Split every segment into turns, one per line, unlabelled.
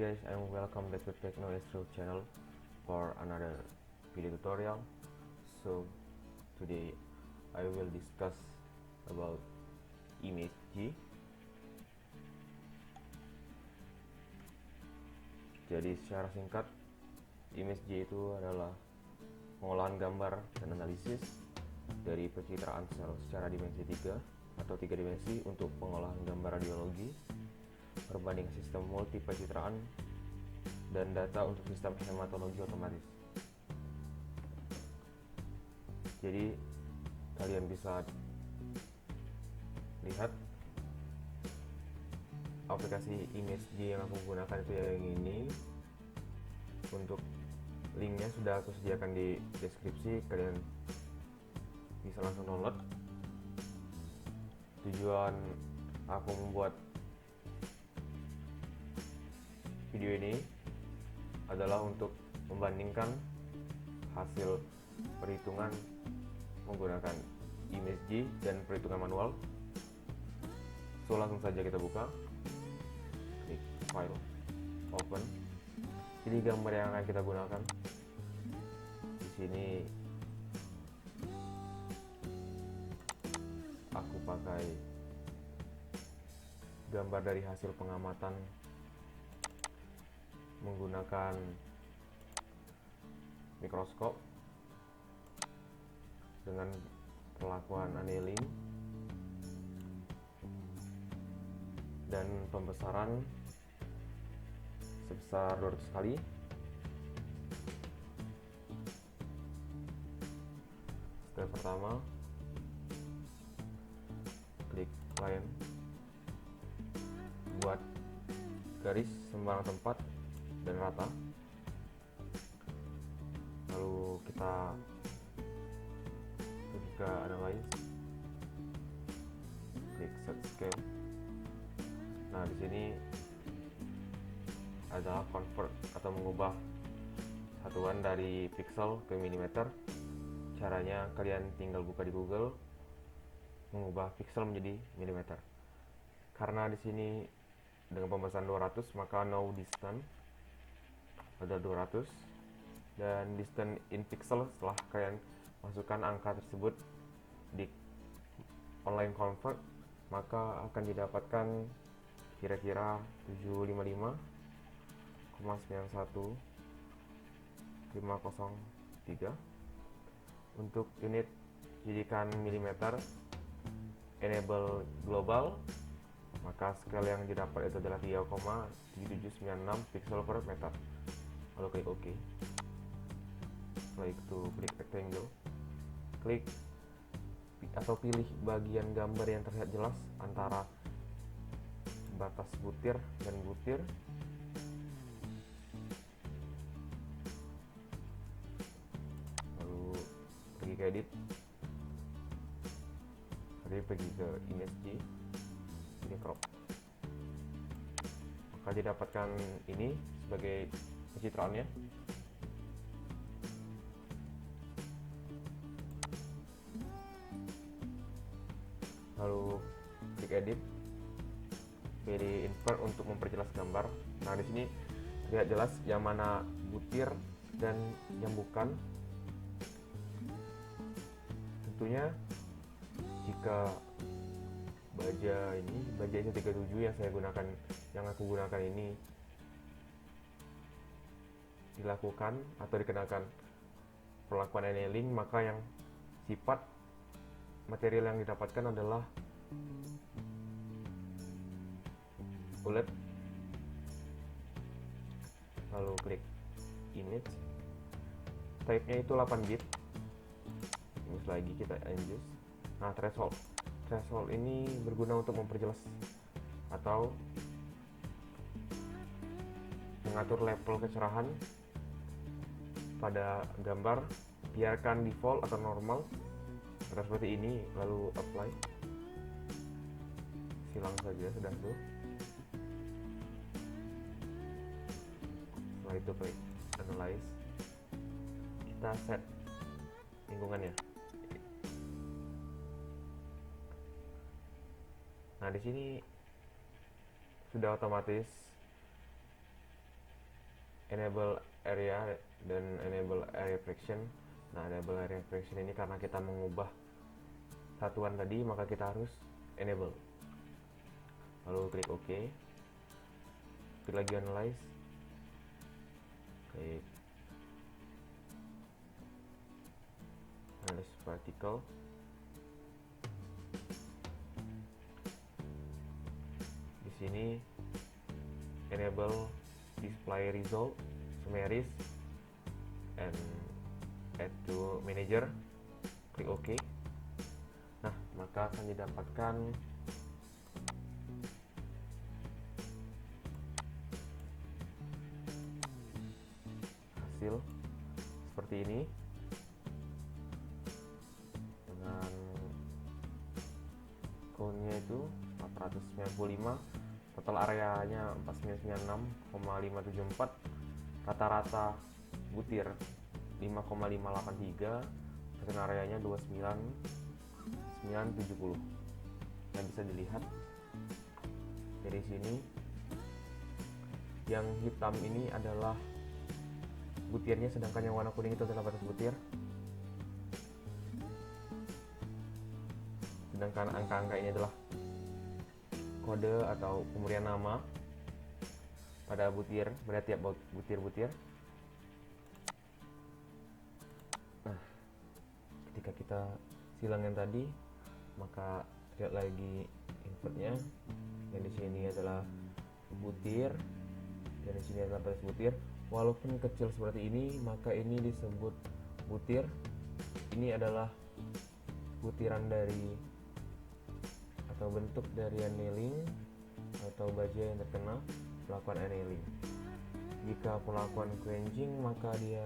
guys, and welcome back to Techno Astro channel for another video tutorial. So today I will discuss about ImageJ. Jadi secara singkat, ImageJ itu adalah pengolahan gambar dan analisis dari pencitraan sel secara dimensi 3 atau 3 dimensi untuk pengolahan gambar radiologi, perbandingan sistem multi pencitraan, dan data untuk sistem hematologi otomatis. Jadi kalian bisa lihat aplikasi ImageJ yang aku gunakan itu yang ini. Untuk linknya sudah aku sediakan di deskripsi, kalian bisa langsung download. Tujuan aku membuat video ini adalah untuk membandingkan hasil perhitungan menggunakan ImageJ dan perhitungan manual. So langsung saja kita buka, klik file, open. Jadi gambar yang akan kita gunakan di sini aku pakai gambar dari hasil pengamatan menggunakan mikroskop dengan perlakuan annealing dan pembesaran sebesar 200 kali. Step pertama, klik line, buat garis sembarang tempat dan rata. Lalu kita pergi ke analyze, klik set scale. Nah, di sini adalah convert atau mengubah satuan dari pixel ke milimeter. Caranya kalian tinggal buka di Google, mengubah pixel menjadi milimeter. Karena di sini dengan pembahasan 200, maka no distance ada 200, dan distance in pixel setelah kalian masukkan angka tersebut di online convert, maka akan didapatkan kira-kira 755,91503. Untuk unit jadikan milimeter. Enable global, maka scale yang didapat itu adalah 3,7796 pixel per meter. Lalu klik OK. Setelah itu klik rectangle, klik atau pilih bagian gambar yang terlihat jelas antara batas butir dan butir. Lalu pergi ke edit, jadi pergi ke ImageJ, ini crop, maka didapatkan ini sebagai pencitraannya. Lalu klik edit, pilih invert untuk memperjelas gambar. Nah, di sini lihat jelas yang mana butir dan yang bukan. Tentunya jika baja ISO37 yang aku gunakan ini dilakukan atau dikenakan perlakuan annealing, maka yang sifat material yang didapatkan adalah bulat. Lalu klik image, type-nya itu 8 bit. Terus lagi kita adjust. Nah, threshold ini berguna untuk memperjelas atau mengatur level kecerahan pada gambar. Biarkan default atau normal atau seperti ini, lalu apply. Silang saja, sudah tuh. Setelah itu klik analyze, kita set lingkungannya. Nah, di sini sudah otomatis enable area dan enable area fraction. Nah, enable area fraction ini karena kita mengubah satuan tadi, maka kita harus enable. Lalu klik OK, klik lagi analyze, klik analyze particle, di sini enable display result summaries and add to manager, klik OK. Nah, maka akan didapatkan hasil seperti ini dengan count-nya itu 495, total areanya 4996,574, rata-rata butir 5,583, persen areanya 29970. Nah, bisa dilihat dari sini yang hitam ini adalah butirnya, sedangkan yang warna kuning itu adalah batas butir. Sedangkan angka-angka ini adalah kode atau pemberian nama pada butir, pada tiap butir-butir. Nah, ketika kita silang yang tadi, maka lihat lagi inputnya. Yang di sini adalah butir, dan di sini adalah batas butir. Walaupun kecil seperti ini, maka ini disebut butir. Ini adalah butiran dari atau bentuk dari annealing atau baja yang terkena melakukan annealing. Jika melakukan quenching, maka dia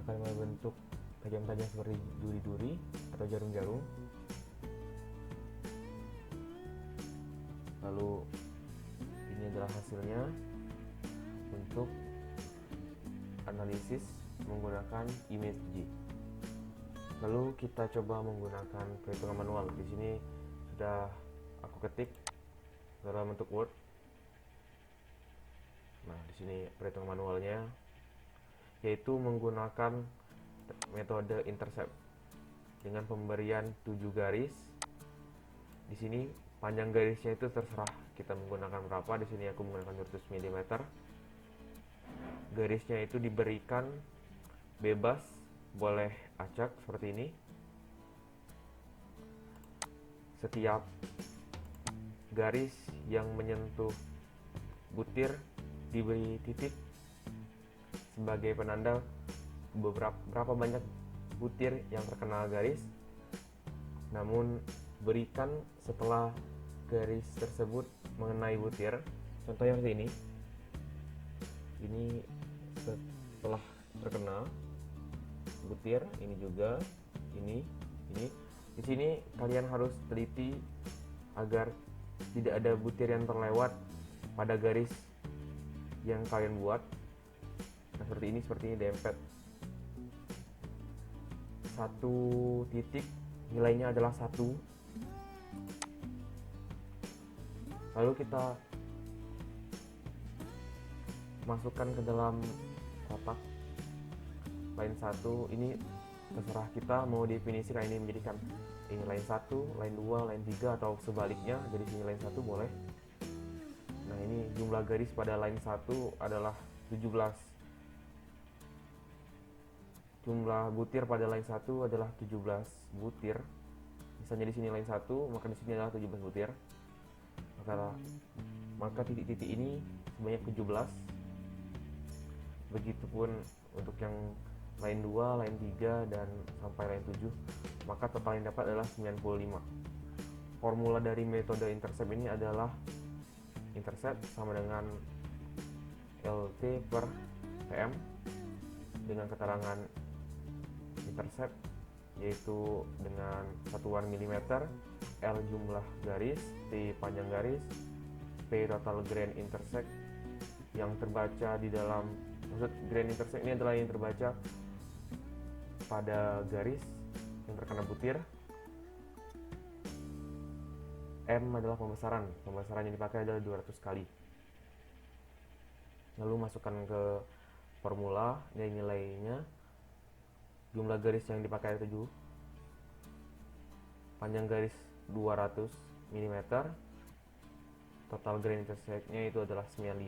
akan membentuk tajam-tajam seperti duri-duri atau jarum-jarum. Lalu ini adalah hasilnya untuk analisis menggunakan ImageJ. Lalu kita coba menggunakan perhitungan manual. Di sini sudah aku ketik dalam bentuk Word. Nah, di sini perhitungan manualnya, yaitu menggunakan metode intercept dengan pemberian 7 garis. Di sini panjang garisnya itu terserah kita menggunakan berapa. Di sini aku menggunakan 200 mm. Garisnya itu diberikan bebas, boleh acak seperti ini. Setiap garis yang menyentuh butir diberi titik sebagai penanda berapa banyak butir yang terkena garis. Namun berikan setelah garis tersebut mengenai butir. Contohnya seperti ini. Ini setelah terkena butir, ini juga, ini. Di sini kalian harus teliti agar tidak ada butir yang terlewat pada garis yang kalian buat. Nah, seperti ini dempet. Satu titik nilainya adalah 1. Lalu kita masukkan ke dalam kotak line 1. Ini terserah kita mau definisikan ini menjadikan ini line 1, line 2, line 3 atau sebaliknya. Jadi sini line 1 boleh. Nah, ini jumlah garis pada line 1 adalah 17. Jumlah butir pada line 1 adalah 17 butir. Misalnya di sini line 1, maka di sini adalah 17 butir. Maka titik-titik ini sebanyak 17. Begitupun untuk yang line 2, line 3 dan sampai line 7, maka total yang dapat adalah 95. Formula dari metode intercept ini adalah intercept sama dengan LT per PM dengan keterangan intercept yaitu dengan satuan milimeter, L jumlah garis, T panjang garis, P total grain intersect yang terbaca di dalam, maksud grain intersect ini adalah yang terbaca pada garis yang terkena butir. M adalah pembesaran yang dipakai adalah 200 kali. Lalu masukkan ke formula nilai-nilainya. Jumlah garis yang dipakai 7, panjang garis 200 mm, total grain intercept-nya itu adalah 95,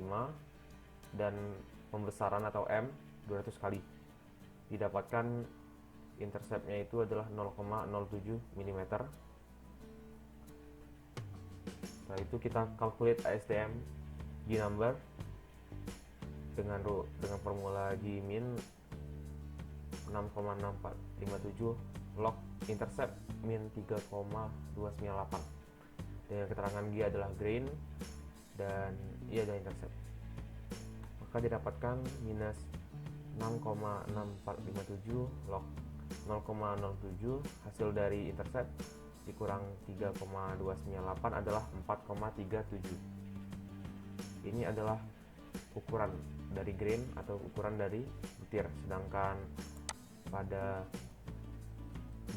dan pembesaran atau M 200 kali. Didapatkan intercept-nya itu adalah 0,07 mm. Setelah itu kita calculate ASTM G number dengan formula G min 6,6457 log intercept min 3,298, dengan keterangan G adalah grain dan I adalah intercept. Maka didapatkan minus 6,6457 log 0,07 hasil dari intercept dikurang 3,298 adalah 4,37. Ini adalah ukuran dari grain atau ukuran dari butir, sedangkan pada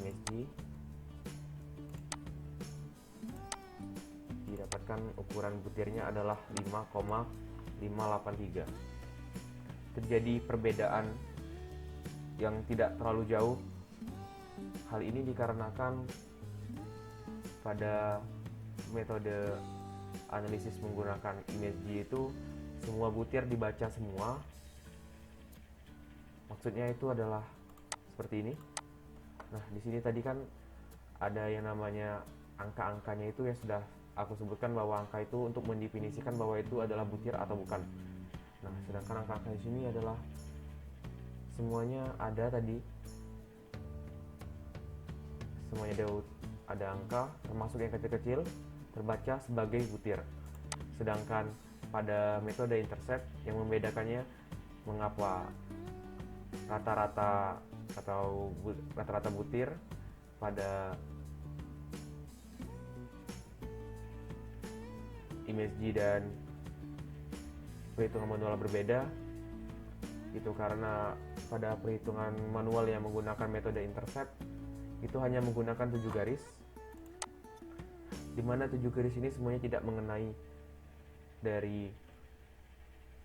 MSG didapatkan ukuran butirnya adalah 5,583. Terjadi perbedaan yang tidak terlalu jauh. Hal ini dikarenakan pada metode analisis menggunakan IMSG itu semua butir dibaca semua. Maksudnya itu adalah seperti ini. Nah, di sini tadi kan ada yang namanya angka-angkanya itu yang sudah aku sebutkan bahwa angka itu untuk mendefinisikan bahwa itu adalah butir atau bukan. Nah, sedangkan angka-angka di sini adalah semuanya ada tadi. Semuanya ada angka, termasuk yang kecil-kecil terbaca sebagai butir. Sedangkan pada metode intercept yang membedakannya mengapa rata-rata butir pada IMSG dan perhitungan manual berbeda, itu karena pada perhitungan manual yang menggunakan metode intercept itu hanya menggunakan 7 garis, di mana 7 garis ini semuanya tidak mengenai dari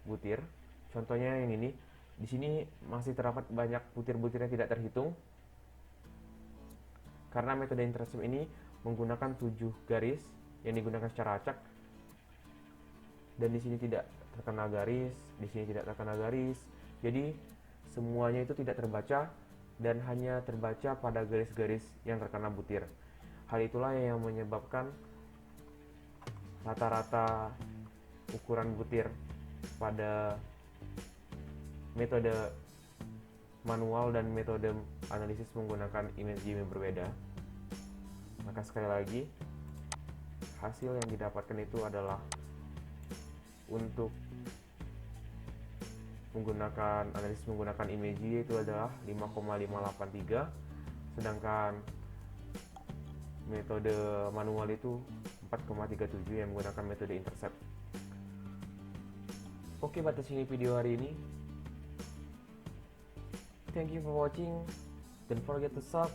butir. Contohnya yang ini, di sini masih terdapat banyak butir-butir yang tidak terhitung karena metode intercept ini menggunakan 7 garis yang digunakan secara acak, dan di sini tidak terkena garis, di sini tidak terkena garis. Jadi semuanya itu tidak terbaca dan hanya terbaca pada garis-garis yang terkena butir. Hal itulah yang menyebabkan rata-rata ukuran butir pada metode manual dan metode analisis menggunakan IMSG yang berbeda. Maka sekali lagi, hasil yang didapatkan itu adalah untuk menggunakan analisis menggunakan IMSG itu adalah 5,583, sedangkan metode manual itu 4,37 yang menggunakan metode intercept. Oke, batas ini video hari ini. Thank you for watching. Don't forget to sub,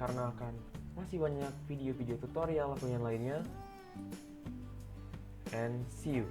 karena akan masih banyak video-video tutorial atau yang lainnya. And see you.